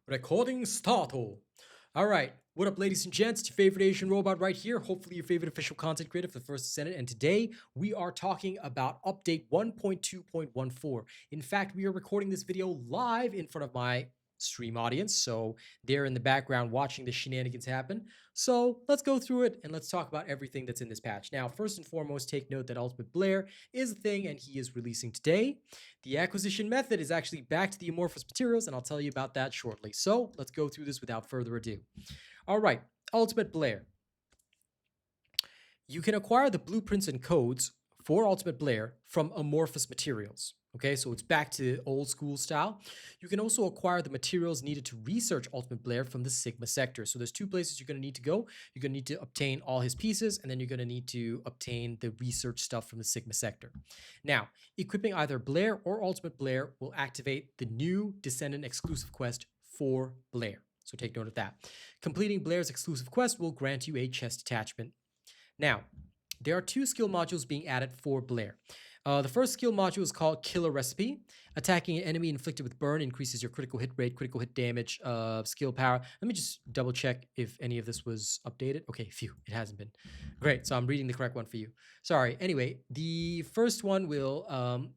Recording started. All right. What up, ladies and gents? It's your favorite Asian robot right here. Hopefully, your favorite official content creator for the First Descendant. And today we are talking about update 1.2.14. In fact, we are recording this video live in front of my stream audience. So they're in the background watching the shenanigans happen. So let's go through it and let's talk about everything that's in this patch. Now, first and foremost, take note that Ultimate Blair is a thing and he is releasing today. The acquisition method is actually back to the amorphous materials, and I'll tell you about that shortly. So let's go through this without further ado. All right, Ultimate Blair. You can acquire the blueprints and codes for Ultimate Blair from amorphous materials. Okay, so it's back to old school style. You can also acquire the materials needed to research Ultimate Blair from the Sigma sector. So there's two places you're going to need to go. You're going to need to obtain all his pieces, and then you're going to need to obtain the research stuff from the Sigma sector. Now, equipping either Blair or Ultimate Blair will activate the new Descendant exclusive quest for Blair. So take note of that. Completing Blair's exclusive quest will grant you a chest attachment. Now, there are two skill modules being added for Blair. The first skill module is called Killer Recipe. Attacking an enemy inflicted with burn increases your critical hit rate, critical hit damage, skill power. Let me just double check if any of this was updated. Okay, phew, it hasn't been. Great, so I'm reading the correct one for you. Sorry. Anyway, the first one will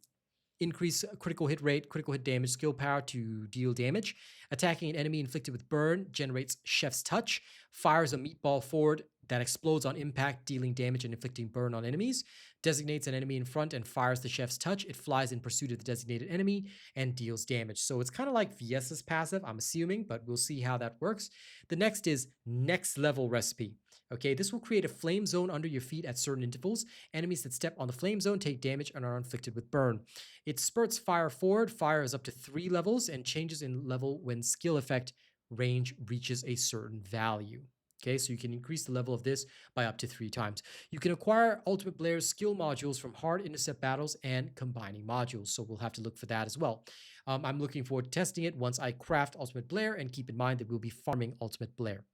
increase critical hit rate, critical hit damage, skill power to deal damage. Attacking an enemy inflicted with burn generates Chef's Touch, fires a meatball forward that explodes on impact, dealing damage and inflicting burn on enemies, designates an enemy in front and fires the Chef's Touch. It flies in pursuit of the designated enemy and deals damage. So it's kind of like VS's passive, I'm assuming, but we'll see how that works. The next is Next Level Recipe. Okay, this will create a flame zone under your feet at certain intervals. Enemies that step on the flame zone take damage and are inflicted with burn. It spurts fire forward. Fire is up to 3 levels and changes in level when skill effect range reaches a certain value. Okay, so you can increase the level of this by up to 3 times. You can acquire Ultimate Blair's skill modules from hard intercept battles and combining modules, so we'll have to look for that as well. I'm looking forward to testing it once I craft Ultimate Blair, and keep in mind that we'll be farming Ultimate Blair.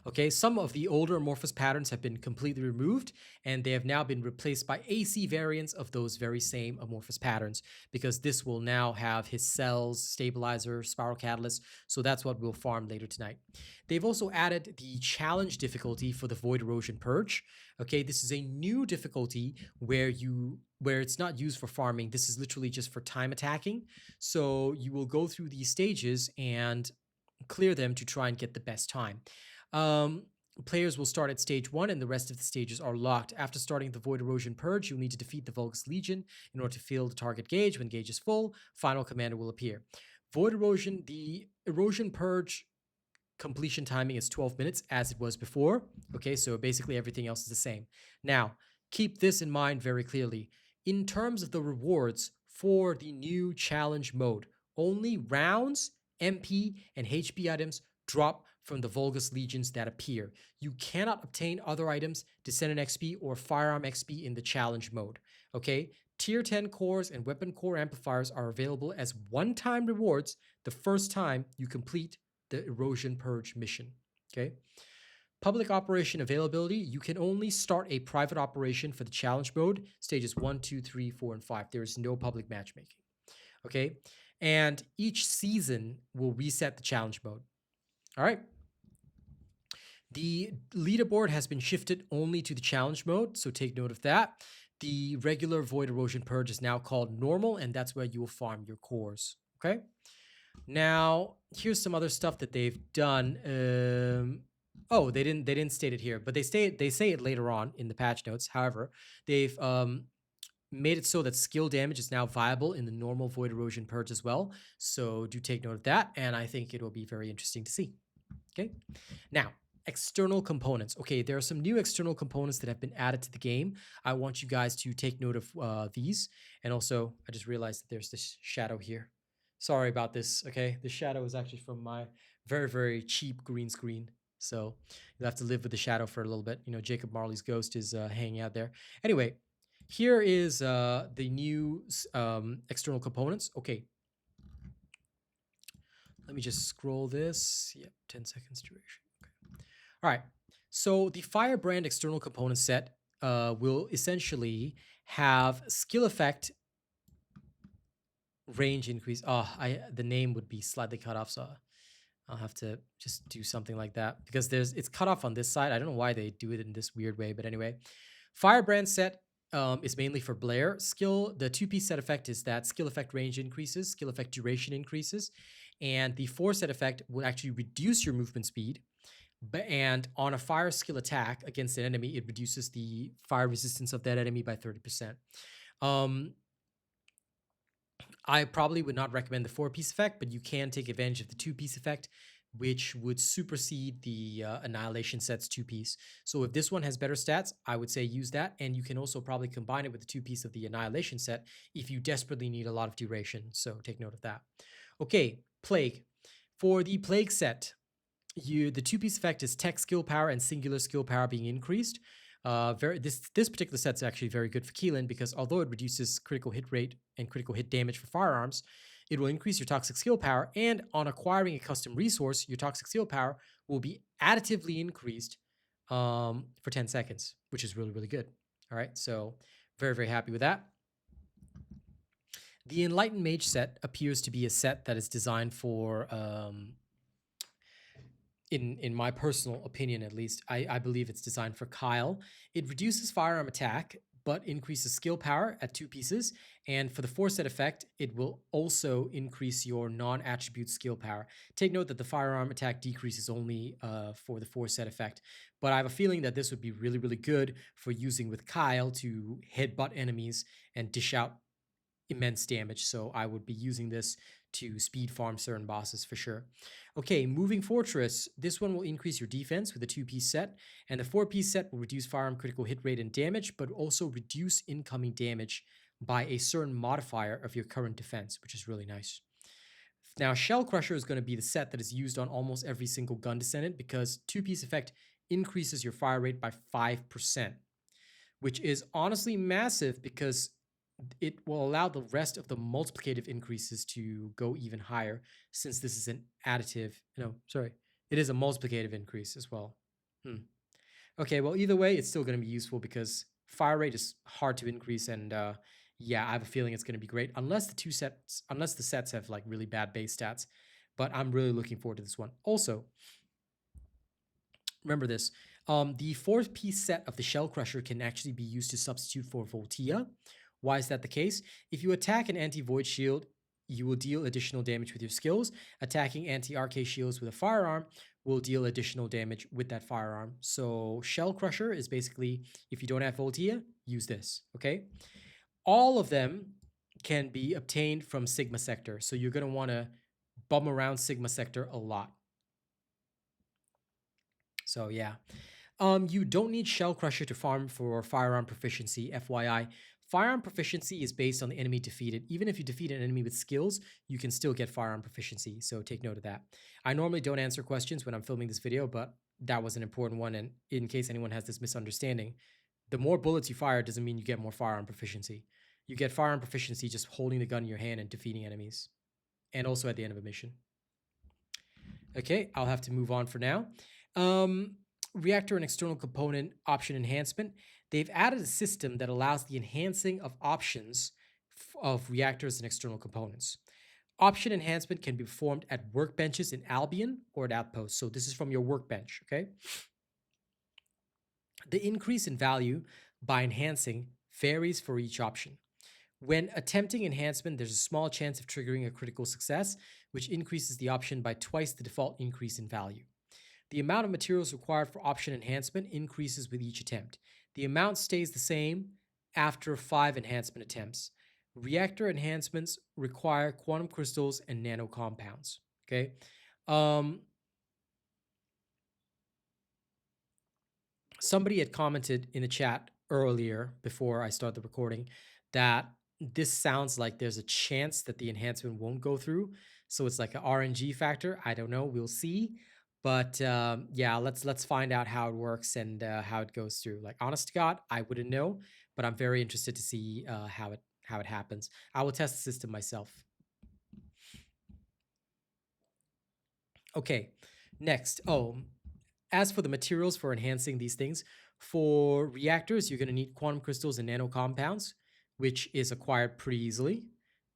Okay, some of the older amorphous patterns have been completely removed, and they have now been replaced by AC variants of those very same amorphous patterns, because this will now have his cells, stabilizer, spiral catalyst, so that's what we'll farm later tonight. They've also added the challenge difficulty for the Void Erosion Purge. Okay, this is a new difficulty where it's not used for farming. This is literally just for time attacking. So you will go through these stages and clear them to try and get the best time. Players will start at stage 1 and the rest of the stages are locked. After starting the Void Erosion Purge, you'll need to defeat the Vulgus Legion in order to fill the target gauge. When gauge is full, final commander will appear. Void Erosion, the Erosion Purge completion timing is 12 minutes as it was before. Okay, so basically everything else is the same. Now, keep this in mind very clearly. In terms of the rewards for the new challenge mode, only rounds, MP, and HP items drop from the Vulgus Legions that appear. You cannot obtain other items, Descendant XP, or Firearm XP in the challenge mode. Okay? Tier 10 cores and weapon core amplifiers are available as one-time rewards the first time you complete the Erosion Purge mission. Okay? Public operation availability, you can only start a private operation for the challenge mode, stages 1, 2, 3, 4, and 5. There is no public matchmaking. Okay? And each season will reset the challenge mode. All right. The leaderboard has been shifted only to the challenge mode, so take note of that. The regular Void Erosion Purge is now called normal, and that's where you will farm your cores. Okay. Now, here's some other stuff that they've done. Oh, they didn't state it here, but they say it later on in the patch notes. However, they've made it so that skill damage is now viable in the normal Void Erosion Purge as well. So do take note of that, and I think it will be very interesting to see. Okay. Now, external components. Okay, there are some new external components that have been added to the game. I want you guys to take note of these. And also, I just realized that there's this shadow here. Sorry about this, okay? The shadow is actually from my very, very cheap green screen. So you'll have to live with the shadow for a little bit. You know, Jacob Marley's ghost is hanging out there. Anyway, here is the new external components. Okay. Let me just scroll this. Yep, 10 seconds duration. Okay. All right. So the Firebrand external component set will essentially have skill effect range increase. Oh, the name would be slightly cut off, so I'll have to just do something like that because it's cut off on this side. I don't know why they do it in this weird way, but anyway. Firebrand set is mainly for Blair. Skill, the 2-piece set effect is that skill effect range increases, skill effect duration increases, and the 4 set effect will actually reduce your movement speed. And on a fire skill attack against an enemy, it reduces the fire resistance of that enemy by 30%. I probably would not recommend the 4-piece effect, but you can take advantage of the 2-piece effect, which would supersede the Annihilation set's 2-piece. So if this one has better stats, I would say use that. And you can also probably combine it with the 2-piece of the Annihilation set if you desperately need a lot of duration. So take note of that. Okay, Plague. For the Plague set, the 2-piece effect is tech skill power and singular skill power being increased. This particular set's actually very good for Keelan because although it reduces critical hit rate and critical hit damage for firearms, it will increase your toxic skill power, and on acquiring a custom resource, your toxic skill power will be additively increased for 10 seconds, which is really, really good. All right, so very, very happy with that. The Enlightened Mage set appears to be a set that is designed for in my personal opinion at least, I believe it's designed for Kyle. It reduces firearm attack, but increases skill power at 2 pieces. And for the 4 set effect, it will also increase your non-attribute skill power. Take note that the firearm attack decreases only for the 4 set effect. But I have a feeling that this would be really, really good for using with Kyle to headbutt enemies and dish out immense damage. So I would be using this to speed farm certain bosses for sure. Okay, Moving Fortress. This one will increase your defense with a 2-piece set, and the 4-piece set will reduce firearm critical hit rate and damage, but also reduce incoming damage by a certain modifier of your current defense, which is really nice. Now, Shell Crusher is going to be the set that is used on almost every single gun descendant because 2-piece effect increases your fire rate by 5%, which is honestly massive because it will allow the rest of the multiplicative increases to go even higher since this is an additive. No, sorry. It is a multiplicative increase as well. Okay, well, either way, it's still going to be useful because fire rate is hard to increase, and yeah, I have a feeling it's going to be great unless the sets have like really bad base stats. But I'm really looking forward to this one. Also, remember this. The 4-piece set of the Shell Crusher can actually be used to substitute for Voltia. Why is that the case? If you attack an anti-void shield, you will deal additional damage with your skills. Attacking anti-RK shields with a firearm will deal additional damage with that firearm. So Shell Crusher is basically, if you don't have Voltia, use this, okay? All of them can be obtained from Sigma Sector. So you're going to want to bum around Sigma Sector a lot. So yeah. You don't need Shell Crusher to farm for firearm proficiency, FYI. Firearm proficiency is based on the enemy defeated. Even if you defeat an enemy with skills, you can still get firearm proficiency, so take note of that. I normally don't answer questions when I'm filming this video, but that was an important one, and in case anyone has this misunderstanding, the more bullets you fire doesn't mean you get more firearm proficiency. You get firearm proficiency just holding the gun in your hand and defeating enemies, and also at the end of a mission. Okay, I'll have to move on for now. Reactor and external component option enhancement. They've added a system that allows the enhancing of options of reactors and external components. Option enhancement can be performed at workbenches in Albion or at Outposts. So this is from your workbench, okay? The increase in value by enhancing varies for each option. When attempting enhancement, there's a small chance of triggering a critical success, which increases the option by twice the default increase in value. The amount of materials required for option enhancement increases with each attempt. The amount stays the same after 5 enhancement attempts. Reactor enhancements require quantum crystals and nano compounds. Okay. Somebody had commented in the chat earlier before I start the recording that this sounds like there's a chance that the enhancement won't go through. So it's like an RNG factor. I don't know. We'll see. But yeah, let's find out how it works and how it goes through. Like, honest to God, I wouldn't know, but I'm very interested to see how it happens. I will test the system myself. Okay, next. Oh, as for the materials for enhancing these things, for reactors, you're going to need quantum crystals and nano compounds, which is acquired pretty easily.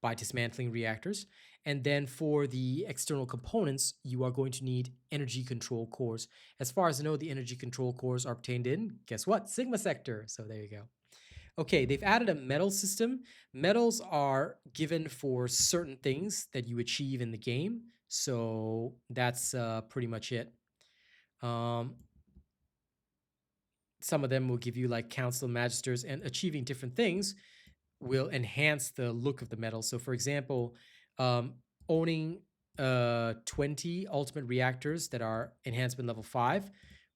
by dismantling reactors. And then for the external components, you are going to need energy control cores. As far as I know, the energy control cores are obtained in, guess what? Sigma sector. So there you go. Okay, they've added a medal system. Medals are given for certain things that you achieve in the game. So that's pretty much it. Some of them will give you like Council Magisters, and achieving different things will enhance the look of the medal. So for example, owning 20 ultimate reactors that are enhancement level 5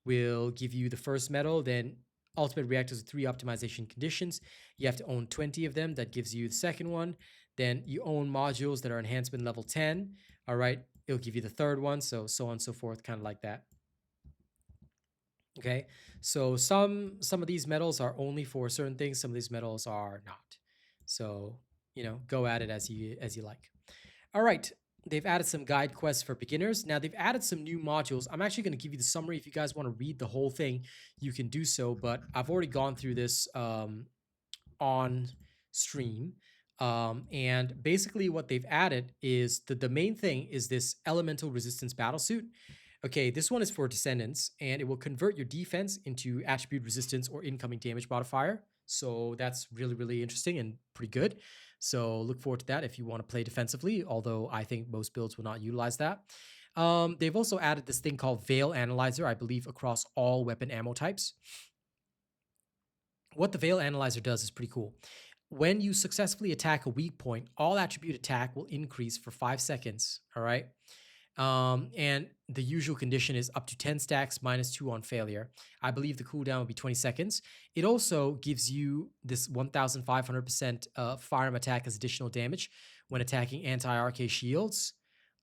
will give you the first medal. Then ultimate reactors with 3 optimization conditions, you have to own 20 of them. That gives you the second one. Then you own modules that are enhancement level 10. All right, it'll give you the third one. So on and so forth, kind of like that. Okay, so some of these medals are only for certain things. Some of these medals are not. So, you know, go at it as you like. All right, they've added some guide quests for beginners. Now they've added some new modules. I'm actually going to give you the summary. If you guys want to read the whole thing, you can do so. But I've already gone through this on stream. And basically what they've added is the main thing is this elemental resistance battlesuit. Okay, this one is for Descendants, and it will convert your defense into attribute resistance or incoming damage modifier. So that's really, really interesting and pretty good. So look forward to that if you want to play defensively, although I think most builds will not utilize that. They've also added this thing called Veil Analyzer, I believe, across all weapon ammo types. What the Veil Analyzer does is pretty cool. When you successfully attack a weak point, all attribute attack will increase for 5 seconds, all right? And the usual condition is up to 10 stacks minus 2 on failure. I believe the cooldown will be 20 seconds. It also gives you this 1,500% firearm attack as additional damage when attacking anti-RK shields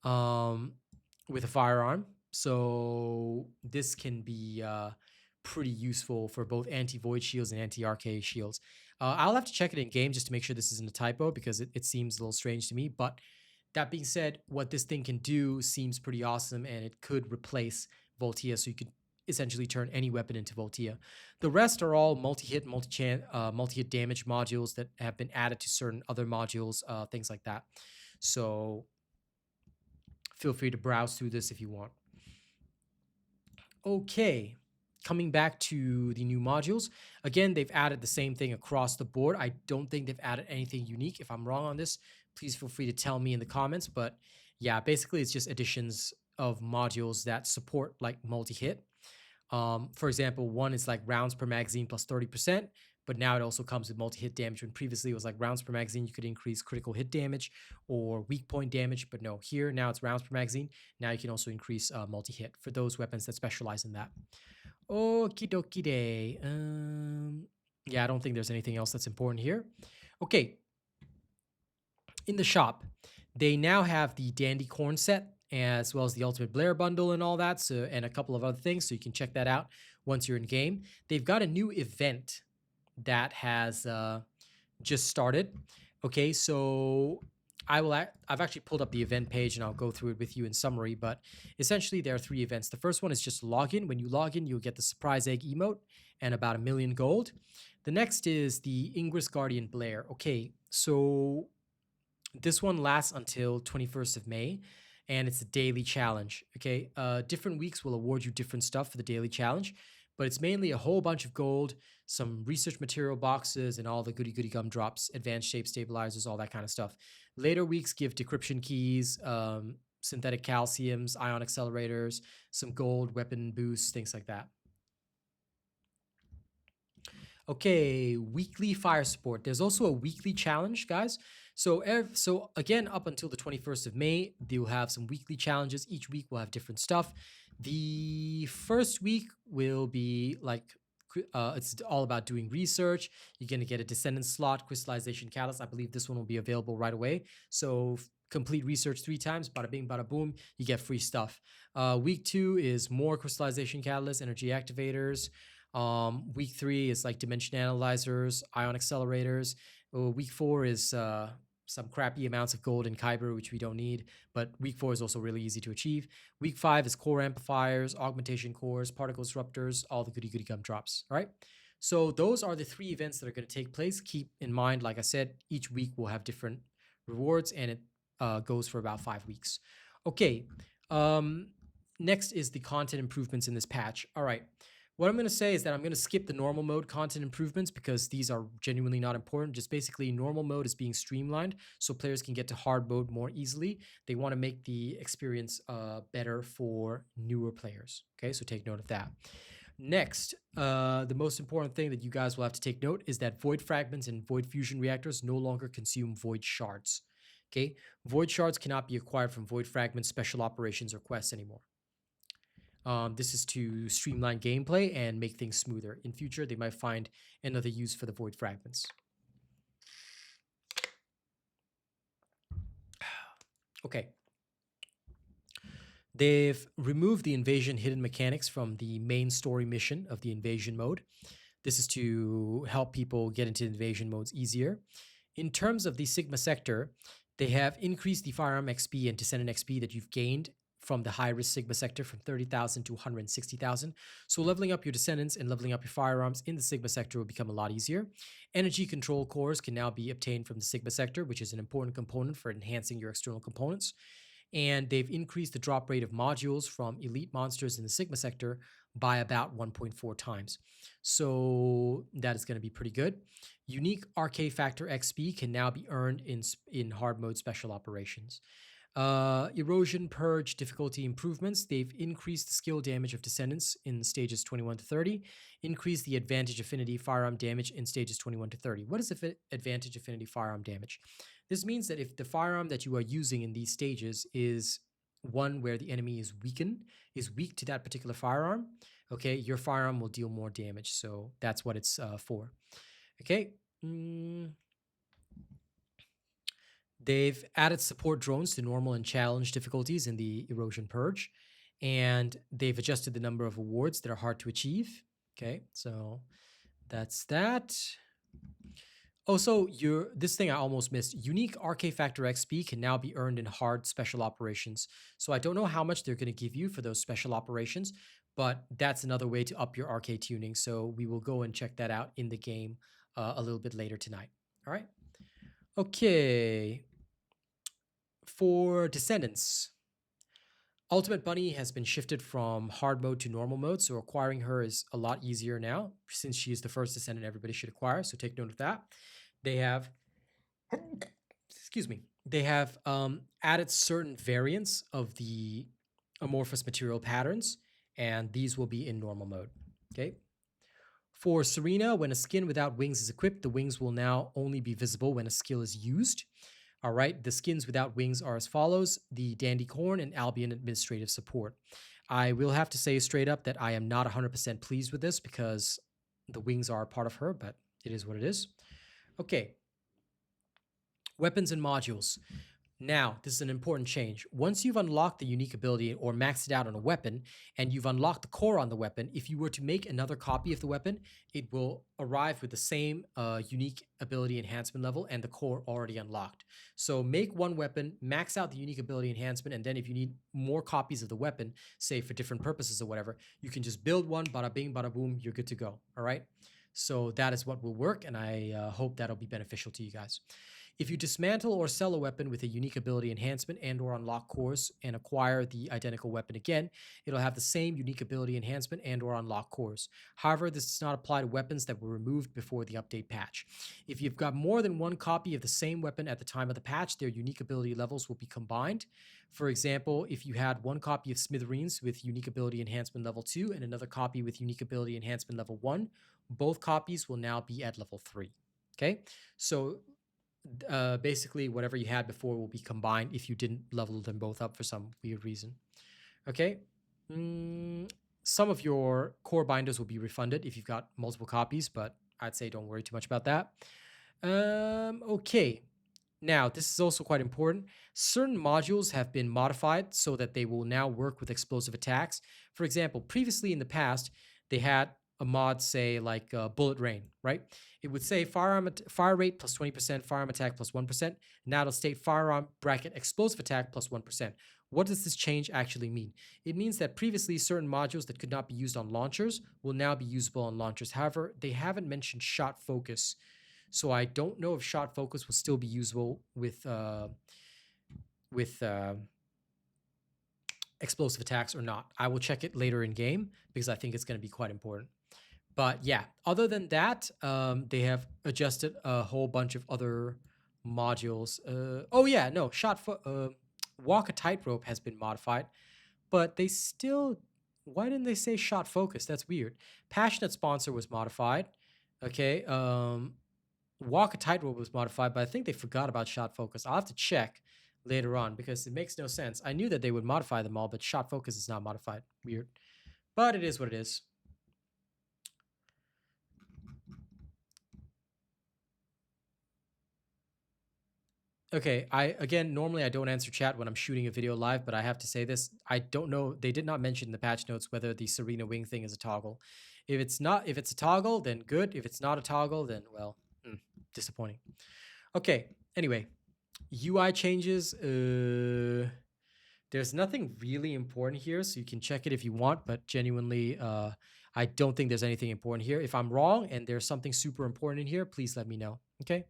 with a firearm. So this can be pretty useful for both anti-void shields and anti-RK shields. I'll have to check it in game just to make sure this isn't a typo, because it seems a little strange to me, but that being said, what this thing can do seems pretty awesome, and it could replace Voltia, so you could essentially turn any weapon into Voltia. The rest are all multi-hit, multi-hit damage modules that have been added to certain other modules, things like that. So feel free to browse through this if you want. Okay, coming back to the new modules. Again, they've added the same thing across the board. I don't think they've added anything unique. If I'm wrong on this, please feel free to tell me in the comments. But yeah, basically it's just additions of modules that support like multi-hit. For example, one is like rounds per magazine plus 30%, but now it also comes with multi-hit damage, when previously it was like rounds per magazine, you could increase critical hit damage or weak point damage, but no, here now it's rounds per magazine. Now you can also increase multi-hit for those weapons that specialize in that. Okie dokie day. Yeah, I don't think there's anything else that's important here. Okay. In the shop, they now have the Dandy Corn set, as well as the Ultimate Blair bundle and all that, so, and a couple of other things, so you can check that out once you're in game. They've got a new event that has just started. Okay, so I've actually pulled up the event page, and I'll go through it with you in summary, but essentially there are 3 events. The first one is just login. When you log in, you'll get the surprise egg emote and about 1 million gold. The next is the Ingress Guardian Blair. Okay, so this one lasts until 21st of May, and it's a daily challenge. Okay, different weeks will award you different stuff for the daily challenge, but it's mainly a whole bunch of gold, some research material boxes, and all the goody gum drops, advanced shape stabilizers, all that kind of stuff. Later weeks give decryption keys, synthetic calciums, ion accelerators, some gold, weapon boosts, things like that. Okay, weekly fire support. There's also a weekly challenge, guys. So again, up until the 21st of May, they'll have some weekly challenges. Each week will have different stuff. The first week will be like, it's all about doing research. You're going to get a Descendant slot, Crystallization Catalyst. I believe this one will be available right away. So complete research 3 times, bada bing, bada boom, you get free stuff. Week 2 is more Crystallization Catalyst, Energy Activators. Week 3 is like Dimension Analyzers, Ion Accelerators. Week 4 is some crappy amounts of gold and Kyber, which we don't need, but week 4 is also really easy to achieve. Week 5 is core amplifiers, augmentation cores, particle disruptors, all the goody gum drops. All right. So those are the 3 events that are going to take place. Keep in mind, like I said, each week will have different rewards, and it goes for about 5 weeks. Okay, next is the content improvements in this patch. All right, what I'm going to say is that I'm going to skip the normal mode content improvements because these are genuinely not important. Just basically, normal mode is being streamlined so players can get to hard mode more easily. They want to make the experience better for newer players. Okay, so take note of that. Next, the most important thing that you guys will have to take note is that void fragments and void fusion reactors no longer consume void shards. Okay, void shards cannot be acquired from void fragments, special operations, or quests anymore. This is to streamline gameplay and make things smoother. In future, they might find another use for the void fragments. Okay. They've removed the invasion hidden mechanics from the main story mission of the invasion mode. This is to help people get into invasion modes easier. In terms of the Sigma sector, they have increased the firearm XP and Descendant XP that you've gained from the high-risk Sigma sector from 30,000 to 160,000. So leveling up your Descendants and leveling up your firearms in the Sigma sector will become a lot easier. Energy control cores can now be obtained from the Sigma sector, which is an important component for enhancing your external components. And they've increased the drop rate of modules from elite monsters in the Sigma sector by about 1.4 times. So that is going to be pretty good. Unique RK Factor XP can now be earned in hard mode special operations. Erosion, Purge, difficulty improvements. They've increased the skill damage of Descendants in stages 21 to 30, increased the advantage affinity firearm damage in stages 21 to 30. What is advantage affinity firearm damage? This means that if the firearm that you are using in these stages is one where the enemy is weak to that particular firearm, okay, your firearm will deal more damage. So that's what it's for. Okay. They've added support drones to normal and challenge difficulties in the Erosion Purge, and they've adjusted the number of awards that are hard to achieve. Okay, so that's that. Also, this thing I almost missed. Unique RK Factor XP can now be earned in hard special operations. So I don't know how much they're going to give you for those special operations, but that's another way to up your RK tuning. So we will go and check that out in the game a little bit later tonight. All right. Okay. For Descendants, Ultimate Bunny has been shifted from hard mode to normal mode, so acquiring her is a lot easier now since she is the first Descendant everybody should acquire, so take note of that. They have, excuse me, they have added certain variants of the amorphous material patterns, and these will be in normal mode, okay? For Serena, when a skin without wings is equipped, the wings will now only be visible when a skill is used. All right, the skins without wings are as follows: the Dandy Corn and Albion Administrative Support. I will have to say straight up that I am not 100% pleased with this because the wings are a part of her, but it is what it is. Okay. Weapons and modules. Now, this is an important change. Once you've unlocked the unique ability or maxed it out on a weapon, and you've unlocked the core on the weapon, if you were to make another copy of the weapon, it will arrive with the same unique ability enhancement level and the core already unlocked. So make one weapon, max out the unique ability enhancement, and then if you need more copies of the weapon, say for different purposes or whatever, you can just build one, bada bing, bada boom, you're good to go, all right? So that is what will work, and I hope that'll be beneficial to you guys. If you dismantle or sell a weapon with a unique ability enhancement and or unlock cores and acquire the identical weapon again, it'll have the same unique ability enhancement and or unlock cores. However, this does not apply to weapons that were removed before the update patch. If you've got more than one copy of the same weapon at the time of the patch, their unique ability levels will be combined. For example, if you had one copy of Smithereens with unique ability enhancement level 2 and another copy with unique ability enhancement level 1, both copies will now be at level 3. Okay, so basically whatever you had before will be combined if you didn't level them both up for some weird reason. Okay. Some of your core binders will be refunded if you've got multiple copies, but I'd say don't worry too much about that. Okay. Now, this is also quite important. Certain modules have been modified so that they will now work with explosive attacks. For example, previously in the past, they had a mod, say, like Bullet Rain, right? It would say fire rate plus 20%, firearm attack plus 1%. Now it'll state firearm bracket explosive attack plus 1%. What does this change actually mean? It means that previously certain modules that could not be used on launchers will now be usable on launchers. However, they haven't mentioned shot focus. So I don't know if shot focus will still be usable with explosive attacks or not. I will check it later in game because I think it's going to be quite important. But yeah, other than that, they have adjusted a whole bunch of other modules. Oh yeah, no, walk a tightrope has been modified, but they still. Why didn't they say shot focus? That's weird. Passionate sponsor was modified. Okay. Walk a tightrope was modified, but I think they forgot about shot focus. I'll have to check later on because it makes no sense. I knew that they would modify them all, but shot focus is not modified. Weird. But it is what it is. Okay, normally I don't answer chat when I'm shooting a video live, but I have to say this. I don't know. They did not mention in the patch notes whether the Serena Wing thing is a toggle. If it's a toggle, then good. If it's not a toggle, then well, disappointing. Okay, anyway, UI changes. There's nothing really important here, so you can check it if you want, but genuinely, I don't think there's anything important here. If I'm wrong and there's something super important in here, please let me know. Okay.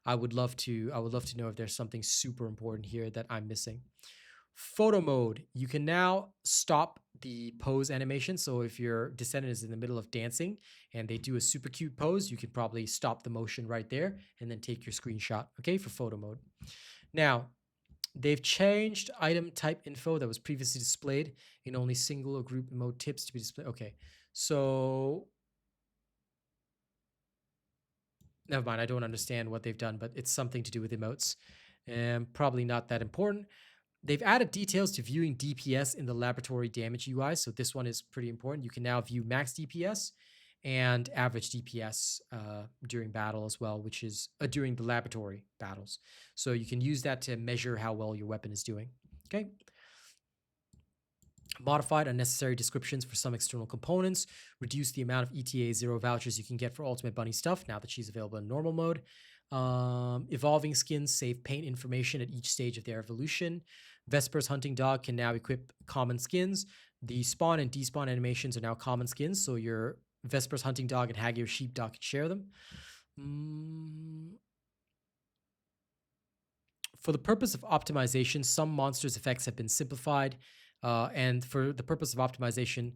I would love to know if there's something super important here that I'm missing. Photo mode. You can now stop the pose animation. So if your descendant is in the middle of dancing and they do a super cute pose, you can probably stop the motion right there and then take your screenshot, okay, for photo mode. Now, they've changed item type info that was previously displayed in only single or group mode tips to be displayed. Okay, so never mind, I don't understand what they've done, but it's something to do with emotes. And probably not that important. They've added details to viewing DPS in the laboratory damage UI. So this one is pretty important. You can now view max DPS and average DPS during battle as well, which is during the laboratory battles. So you can use that to measure how well your weapon is doing. Okay. Modified unnecessary descriptions for some external components. Reduce the amount of ETA 0 vouchers you can get for Ultimate Bunny stuff now that she's available in normal mode. Evolving skins save paint information at each stage of their evolution. Vesper's hunting dog can now equip common skins. The spawn and despawn animations are now common skins, so your Vesper's hunting dog and Hagio sheepdog can share them. For the purpose of optimization, some monsters' effects have been simplified. And for the purpose of optimization,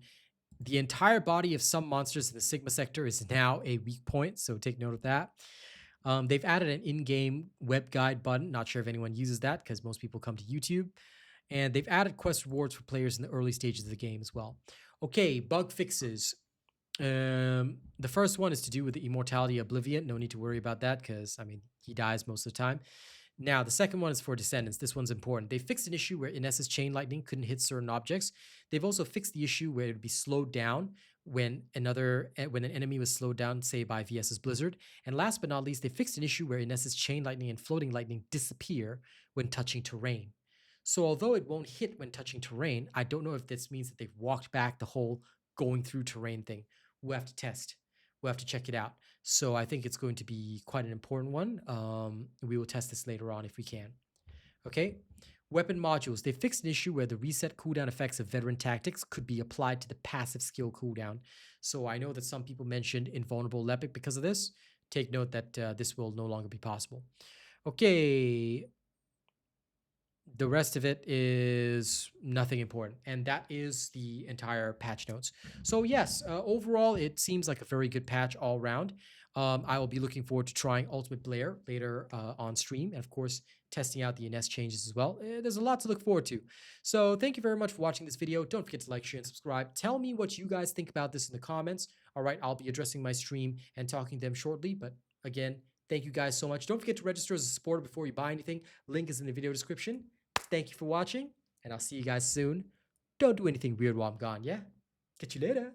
the entire body of some monsters in the Sigma sector is now a weak point, so take note of that. They've added an in-game web guide button. Not sure if anyone uses that because most people come to YouTube. And they've added quest rewards for players in the early stages of the game as well. Okay, bug fixes. The first one is to do with the immortality Oblivion. No need to worry about that because, I mean, he dies most of the time. Now, the second one is for Descendants. This one's important. They fixed an issue where Ines's chain lightning couldn't hit certain objects. They've also fixed the issue where it would be slowed down when an enemy was slowed down, say by VS's Blizzard. And last but not least, they fixed an issue where Ines's chain lightning and floating lightning disappear when touching terrain. So although it won't hit when touching terrain, I don't know if this means that they've walked back the whole going through terrain thing. We'll have to test. We'll have to check it out. So I think it's going to be quite an important one. We will test this later on if we can. Okay. Weapon modules. They fixed an issue where the reset cooldown effects of veteran tactics could be applied to the passive skill cooldown. So I know that some people mentioned invulnerable Lepic because of this. Take note that this will no longer be possible. Okay. The rest of it is nothing important, and that is the entire patch notes. So yes, overall, it seems like a very good patch all around. I will be looking forward to trying Ultimate Blair later on stream, and of course, testing out the Ines changes as well. There's a lot to look forward to. So thank you very much for watching this video. Don't forget to like, share, and subscribe. Tell me what you guys think about this in the comments. All right, I'll be addressing my stream and talking to them shortly, but again, thank you guys so much. Don't forget to register as a supporter before you buy anything. Link is in the video description. Thank you for watching, and I'll see you guys soon. Don't do anything weird while I'm gone, yeah? Catch you later.